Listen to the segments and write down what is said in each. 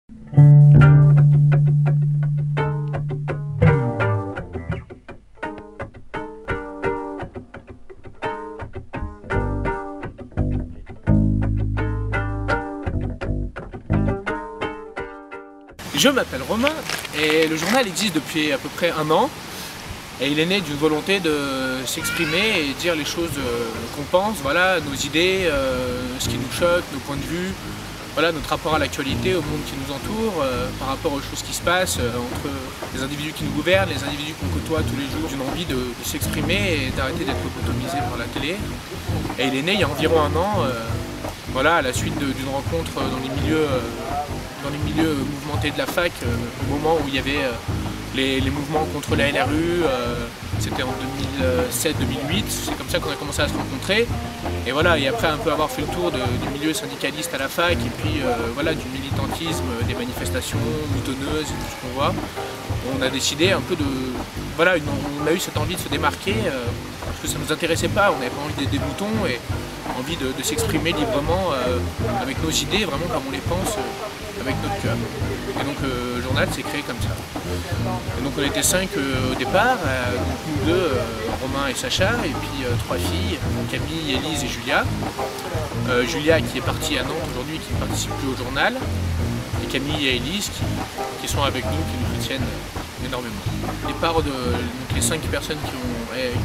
Je m'appelle Romain et le journal existe depuis à peu près 1 an et il est né d'une volonté de s'exprimer et dire les choses qu'on pense, voilà, nos idées, ce qui nous choque, nos points de vue, voilà, notre rapport à l'actualité, au monde qui nous entoure, par rapport aux choses qui se passent entre les individus qui nous gouvernent, les individus qu'on côtoie tous les jours, d'une envie de s'exprimer et d'arrêter d'être lobotomisé par la télé. Et il est né il y a environ 1 an, voilà, à la suite d'une rencontre dans les milieux mouvementés de la fac, au moment où il y avait les mouvements contre la LRU, c'était en 2007-2008, c'est comme ça qu'on a commencé à se rencontrer. Et voilà, et après un peu avoir fait le tour du milieu syndicaliste à la fac, et puis voilà, du militantisme, des manifestations moutonneuses et tout ce qu'on voit, on a décidé un peu de... Voilà, on a eu cette envie de se démarquer, parce que ça ne nous intéressait pas, on n'avait pas envie d'être des moutons, et envie de s'exprimer librement avec nos idées, vraiment comme on les pense, avec notre cœur. Et donc le journal s'est créé comme ça. Et donc on était 5 au départ, donc nous 2, Romain et Sacha, et puis 3 filles, Camille, Élise et Julia. Julia qui est partie à Nantes aujourd'hui, qui ne participe plus au journal, et Camille et Élise qui sont avec nous, qui nous soutiennent énormément. Les 5 personnes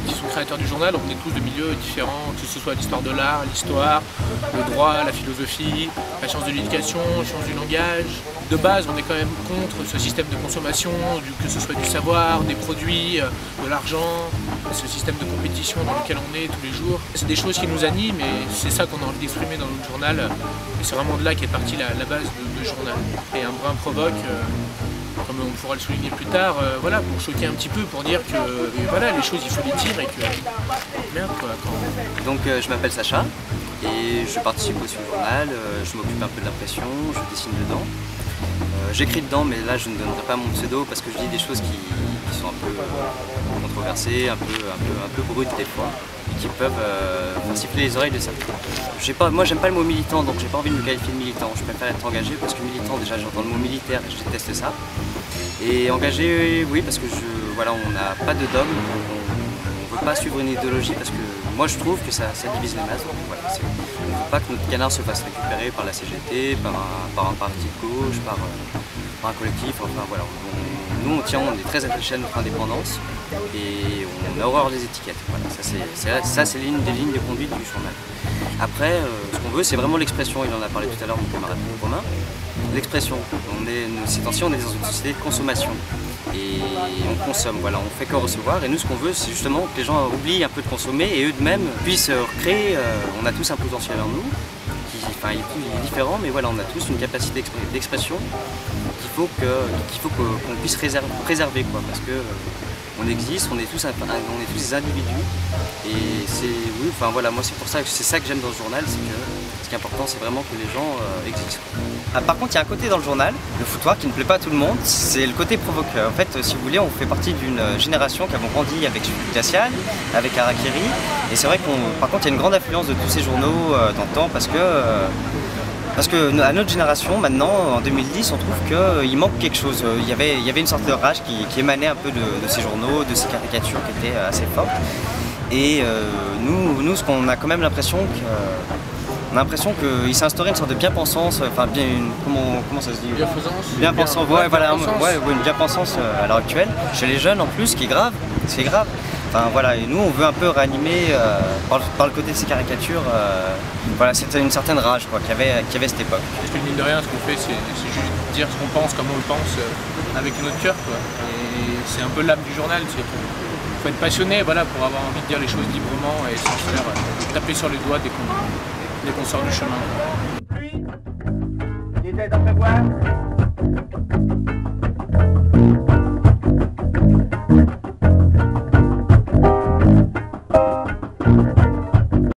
qui sont créateurs du journal, on est tous de milieux différents, que ce soit l'histoire de l'art, l'histoire, le droit, la philosophie, la science de l'éducation, la science du langage. De base, on est quand même contre ce système de consommation, que ce soit du savoir, des produits, de l'argent, ce système de compétition dans lequel on est tous les jours. C'est des choses qui nous animent et c'est ça qu'on a envie d'exprimer dans notre journal. Et c'est vraiment de là qu'est partie la base de journal. Et un brin provoque, comme on pourra le souligner plus tard, voilà, pour choquer un petit peu, pour dire que voilà, les choses il faut les dire et que merde quoi. Donc je m'appelle Sacha et je participe aussi au journal, je m'occupe un peu de l'impression, je dessine dedans. J'écris dedans, mais là je ne donnerai pas mon pseudo parce que je dis des choses qui sont un peu controversées, un peu brutes des fois, et qui peuvent faire siffler les oreilles de certains. Moi j'aime pas le mot militant, donc j'ai pas envie de me qualifier de militant. Je préfère être engagé parce que militant, déjà j'entends le mot militaire et je déteste ça. Et engagé, oui, parce que voilà, on n'a pas de dogme, on ne veut pas suivre une idéologie parce que moi je trouve que ça divise les masses. Donc, voilà, on ne veut pas que notre canard se fasse récupérer par la CGT, par un parti de gauche, par un collectif, enfin voilà. Nous on est très attachés à notre indépendance et on a horreur des étiquettes. Voilà, ça c'est l'une des lignes de conduite du journal. Après, ce qu'on veut, c'est vraiment l'expression. Il en a parlé tout à l'heure, mon camarade Romain. L'expression. Ces temps-ci, on est dans une société de consommation. Et on consomme, voilà, on fait que recevoir. Et nous, ce qu'on veut, c'est justement que les gens oublient un peu de consommer et eux-mêmes puissent recréer. On a tous un potentiel en nous. Il est différent, mais voilà, on a tous une capacité d'expression qu'il faut qu'on puisse préserver, quoi, parce que on existe, on est tous des individus, et oui, enfin voilà, moi c'est pour ça que c'est ça que j'aime dans le journal, c'est que ce qui est important, c'est vraiment que les gens existent. Ah, par contre, il y a un côté dans le journal, le foutoir, qui ne plaît pas à tout le monde, c'est le côté provoqueur. En fait, si vous voulez, on fait partie d'une génération qui avons grandi avec Glacial, avec Harakiri, et c'est vrai par contre, il y a une grande influence de tous ces journaux d'antan, parce que à notre génération, maintenant, en 2010, on trouve qu'il manque quelque chose. Il y avait une sorte de rage qui émanait un peu de ces journaux, de ces caricatures qui étaient assez fortes. Et nous, ce qu'on a quand même l'impression qu'il s'est instauré une sorte de bien-pensance, enfin comment ça se dit? Bienfaisance. Bien-pensance, ouais, voilà, une bien-pensance à l'heure actuelle, chez les jeunes en plus, ce qui est grave, Enfin voilà, et nous on veut un peu réanimer par le côté de ces caricatures, voilà, c'était une certaine rage qu'il y avait à cette époque. Parce que mine de rien, ce qu'on fait, c'est juste dire ce qu'on pense, comme on le pense, avec notre cœur, quoi. Et c'est un peu l'âme du journal, c'est qu'il faut être passionné, voilà, pour avoir envie de dire les choses librement et sans se faire taper sur les doigts dès qu'on sort du chemin. Lui, il était à prévoir.